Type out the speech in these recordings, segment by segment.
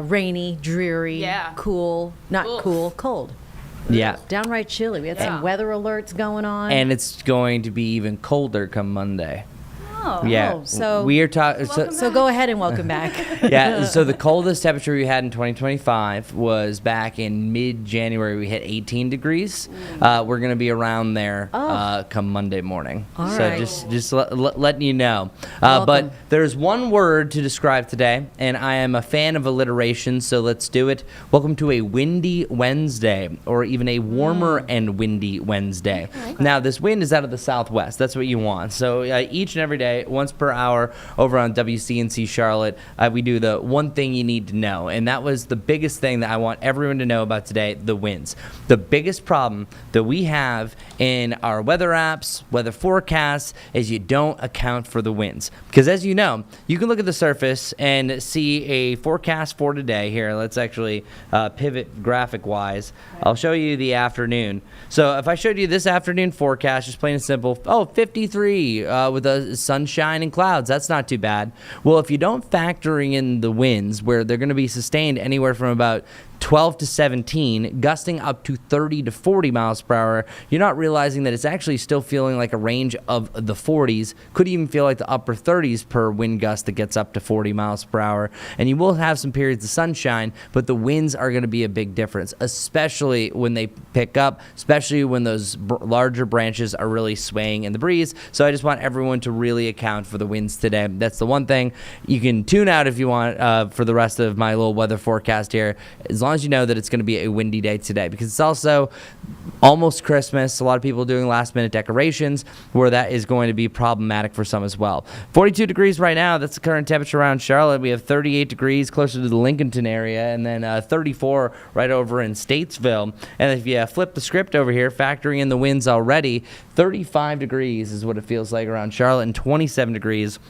Rainy, dreary, cool, not cool, cold. Yeah. Downright chilly. We had some weather alerts going on. And it's going to be even colder come Monday. Oh, yeah. So we are talking. So go ahead and welcome back. Yeah. So the coldest temperature we had in 2025 was back in mid-January. We hit 18 degrees. We're going to be around there come Monday morning. All so right. just letting you know. But there's one word to describe today, and I am a fan of alliteration, so let's do it. Welcome to a windy Wednesday, or even a warmer and windy Wednesday. Okay. Now, this wind is out of the southwest. That's what you want. So each and every day, once per hour, over on WCNC Charlotte, we do the one thing you need to know, and that was the biggest thing that I want everyone to know about today: the winds. The biggest problem that we have in our weather apps, weather forecasts, is you don't account for the winds. Because as you know, you can look at the surface and see a forecast for today. Here, let's actually pivot graphic-wise. I'll show you the afternoon. So if I showed you this afternoon forecast, just plain and simple, 53 with a sunshine and clouds, that's not too bad. Well, if you don't factor in the winds, where they're going to be sustained anywhere from about 12 to 17, gusting up to 30 to 40 miles per hour, you're not realizing that it's actually still feeling like a range of the 40s, could even feel like the upper 30s per wind gust that gets up to 40 miles per hour. And you will have some periods of sunshine, but the winds are going to be a big difference, especially when they pick up, especially when those larger branches are really swaying in the breeze. So I just want everyone to really account for the winds today. That's the one thing. You can tune out if you want for the rest of my little weather forecast here, as long as you know that it's going to be a windy day today, because it's also almost Christmas. A lot of people doing last minute decorations, where that is going to be problematic for some as well. 42 degrees right now. That's the current temperature around Charlotte. We have 38 degrees closer to the Lincolnton area, and then 34 right over in Statesville. And if you flip the script over here, factoring in the winds already, 35 degrees is what it feels like around Charlotte, and 27 degrees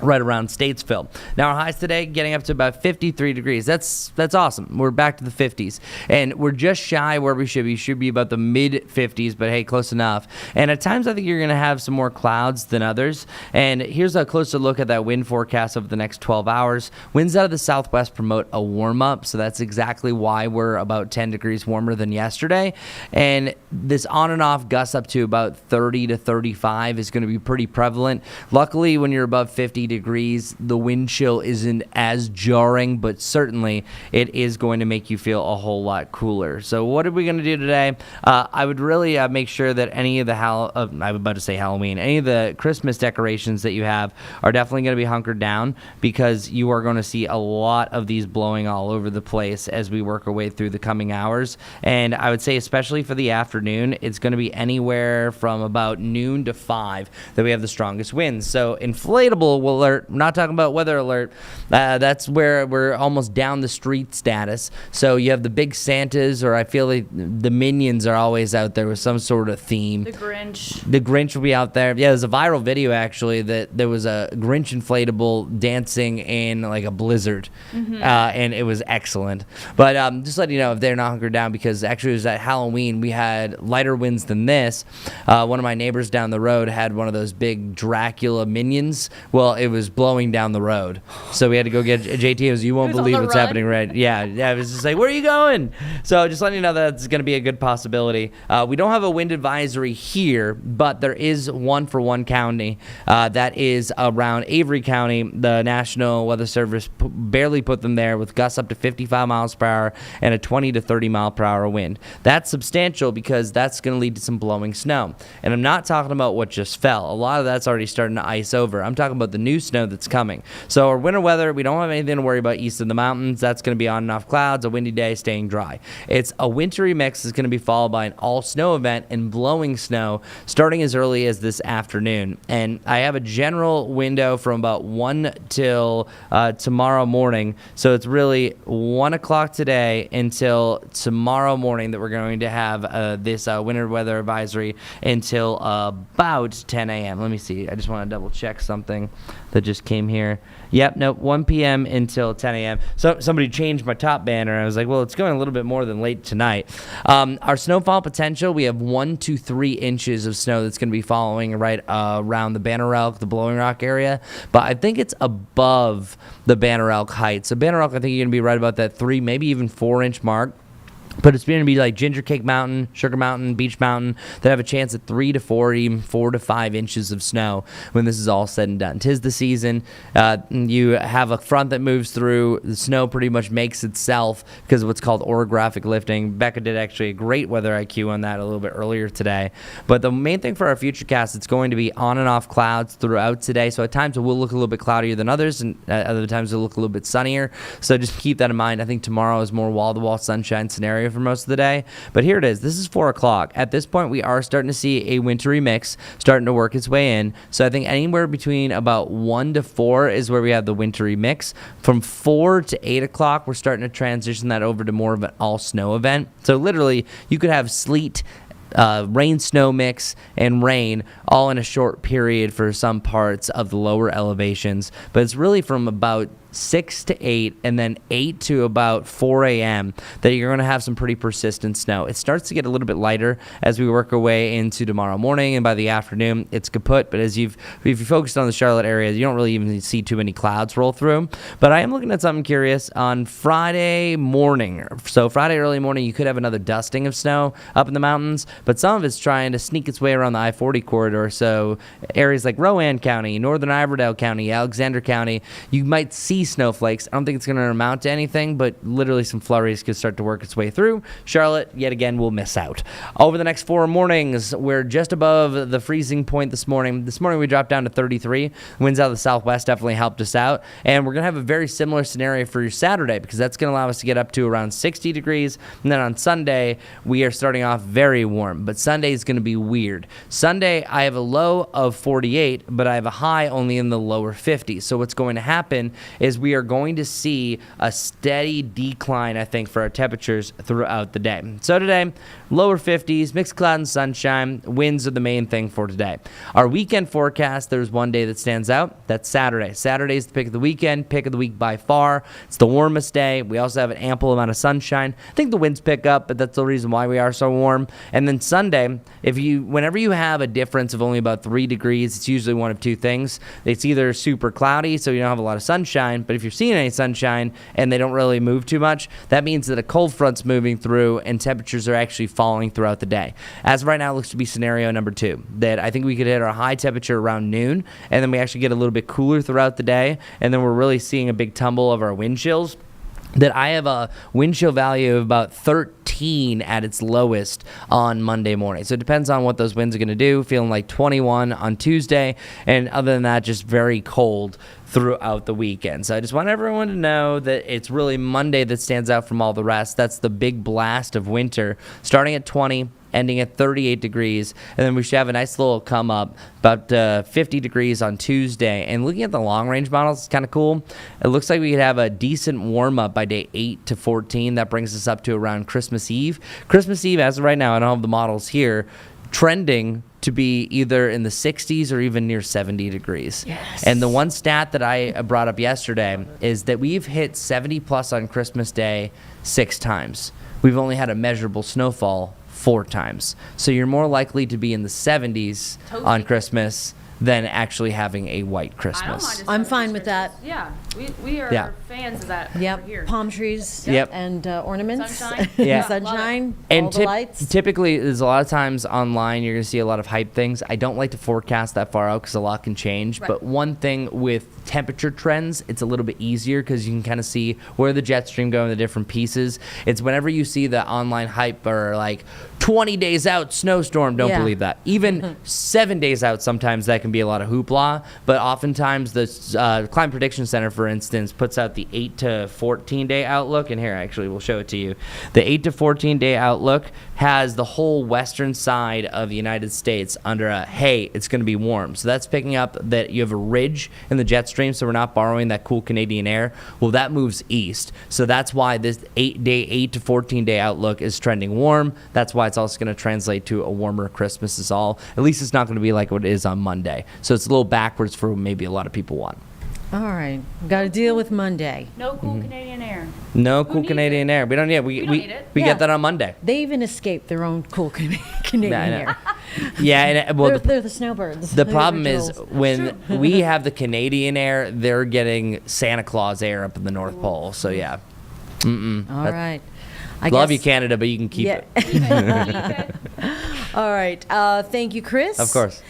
right around Statesville. Now our highs today getting up to about 53 degrees. That's awesome. We're back to the 50s, and we're just shy where we should be. Should be about the mid 50s, but hey, close enough. And at times I think you're going to have some more clouds than others. And here's a closer look at that wind forecast over the next 12 hours. Winds out of the southwest promote a warm up, so that's exactly why we're about 10 degrees warmer than yesterday. And this on and off gusts up to about 30 to 35 is going to be pretty prevalent. Luckily, when you're above 50 degrees, the wind chill isn't as jarring, but certainly it is going to make you feel a whole lot cooler. So what are we going to do today? I would really make sure that any of the I was about to say Halloween, any of the Christmas decorations that you have are definitely going to be hunkered down, because you are going to see a lot of these blowing all over the place as we work our way through the coming hours. And I would say, especially for the afternoon, it's going to be anywhere from about noon to 5 that we have the strongest winds. So inflatable alert, I'm not talking about weather alert. That's where we're almost down the street status. So you have the big Santas, or I feel like the Minions are always out there with some sort of theme. The Grinch. The Grinch will be out there. Yeah, there's a viral video actually that there was a Grinch inflatable dancing in like a blizzard, and it was excellent. But just letting you know, if they're not hunkered down, because actually it was at Halloween, we had lighter winds than this. One of my neighbors down the road had one of those big Dracula minions. Well, it was blowing down the road, so we had to go get JT. It was, you won't believe what's happening, right? Yeah, it was just like, where are you going? So just letting you know that's going to be a good possibility. We don't have a wind advisory here, but there is one for one county. That is around Avery County. The National Weather Service barely put them there, with gusts up to 55 miles per hour and a 20 to 30 mile per hour wind. That's substantial, because that's going to lead to some blowing snow. And I'm not talking about what just fell. A lot of that's already starting to ice over. I'm talking about the new snow that's coming. So our winter weather, we don't have anything to worry about east of the mountains. That's going to be on and off clouds, a windy day, staying dry. It's a wintry mix that's going to be followed by an all snow event and blowing snow starting as early as this afternoon. And I have a general window from about 1 till tomorrow morning. So it's really 1 o'clock today until tomorrow morning that we're going to have this winter weather advisory until about 10 a.m. Let me see. I just want to double check something. that just came here. Yep, nope, 1 p.m. until 10 a.m. So somebody changed my top banner. I was like, well, it's going a little bit more than late tonight. Our snowfall potential, we have 1 to 3 inches of snow that's going to be following right around the Banner Elk, the Blowing Rock area. But I think it's above the Banner Elk height. So Banner Elk, I think you're going to be right about that 3, maybe even 4-inch mark. But it's going to be like Ginger Cake Mountain, Sugar Mountain, Beach Mountain that have a chance at 3 to 4, even 4 to 5 inches of snow when this is all said and done. 'Tis the season. You have a front that moves through. The snow pretty much makes itself because of what's called orographic lifting. Becca did actually a great weather IQ on that a little bit earlier today. But the main thing for our futurecast, it's going to be on and off clouds throughout today. So at times it will look a little bit cloudier than others, and other times it'll look a little bit sunnier. So just keep that in mind. I think tomorrow is more wall-to-wall sunshine scenario for most of the day. But here it is. This is 4 o'clock. At this point, we are starting to see a wintry mix starting to work its way in. So I think anywhere between about 1 to 4 is where we have the wintry mix. From 4 to 8 o'clock, we're starting to transition that over to more of an all-snow event. So literally, you could have sleet, rain snow mix and rain all in a short period for some parts of the lower elevations. But it's really from about 6 to 8 and then 8 to about 4 a.m. that you're going to have some pretty persistent snow. It starts to get a little bit lighter as we work our way into tomorrow morning, and by the afternoon it's kaput. But if you focused on the Charlotte area, you don't really even see too many clouds roll through. But I am looking at something curious on Friday morning. So Friday early morning, you could have another dusting of snow up in the mountains, but some of it's trying to sneak its way around the I-40 corridor. So areas like Rowan County, Northern Iredell County, Alexander County, you might see snowflakes. I don't think it's going to amount to anything, but literally some flurries could start to work its way through. Charlotte, yet again, will miss out. Over the next 4 mornings, we're just above the freezing point this morning. This morning we dropped down to 33. Winds out of the southwest definitely helped us out, and we're going to have a very similar scenario for your Saturday because that's going to allow us to get up to around 60 degrees, and then on Sunday, we are starting off very warm, but Sunday is going to be weird. Sunday, I have a low of 48, but I have a high only in the lower 50s. So what's going to happen is we are going to see a steady decline, I think, for our temperatures throughout the day. So today, lower 50s, mixed cloud and sunshine. Winds are the main thing for today. Our weekend forecast, there's one day that stands out. That's Saturday. Saturday is the pick of the weekend, pick of the week by far. It's the warmest day. We also have an ample amount of sunshine. I think the winds pick up, but that's the reason why we are so warm. And then Sunday, whenever you have a difference of only about 3 degrees, it's usually one of two things. It's either super cloudy, so you don't have a lot of sunshine, but if you're seeing any sunshine and they don't really move too much, that means that a cold front's moving through and temperatures are actually falling throughout the day. As of right now, it looks to be scenario number 2, that I think we could hit our high temperature around noon, and then we actually get a little bit cooler throughout the day, and then we're really seeing a big tumble of our wind chills. That I have a wind chill value of about 13 at its lowest on Monday morning. So it depends on what those winds are going to do. Feeling like 21 on Tuesday, and other than that, just very cold throughout the weekend. So I just want everyone to know that it's really Monday that stands out from all the rest. That's the big blast of winter, starting at 20, ending at 38 degrees, and then we should have a nice little come up, about 50 degrees on Tuesday. And looking at the long-range models, it's kind of cool. It looks like we could have a decent warm-up by day 8 to 14. That brings us up to around Christmas Eve. Christmas Eve, as of right now, I don't have the models here, trending to be either in the 60s or even near 70 degrees. Yes. And the one stat that I brought up yesterday is that we've hit 70 plus on Christmas Day 6 times. We've only had a measurable snowfall 4 times. So you're more likely to be in the 70s on Christmas than actually having a white Christmas. I'm fine with that. Yeah, we are fans of that. Yep, here. palm trees and ornaments. Sunshine. Yeah. Sunshine, and all the lights. Typically, there's a lot of times online you're going to see a lot of hype things. I don't like to forecast that far out because a lot can change. Right. But one thing with temperature trends, it's a little bit easier because you can kind of see where the jet stream go in the different pieces. It's whenever you see the online hype or like 20 days out snowstorm, don't believe that. Even 7 days out, sometimes that can be a lot of hoopla. But oftentimes the Climate Prediction Center, for instance, puts out the 8 to 14 day outlook. And here, actually, we'll show it to you. The 8 to 14 day outlook has the whole western side of the United States under a, hey, it's going to be warm. So that's picking up that you have a ridge in the jet stream, so we're not borrowing that cool Canadian air. Well, that moves east. So that's why this 8 to 14 day outlook is trending warm. That's why it's also going to translate to a warmer Christmas is all. At least it's not going to be like what it is on Monday. So it's a little backwards for maybe a lot of people want. All right. Got to deal with Monday. No cool Canadian air. No cool Canadian air. We don't need it. We don't need it. We Yeah. get that on Monday. They even escaped their own cool Canadian air. Yeah, and well, They're the snowbirds. the They're problem the is jewels. when we have the Canadian air, they're getting Santa Claus air up in the North Pole. So yeah. All right. I Love guess, you, Canada, but you can keep it. All right. Thank you, Chris. Of course.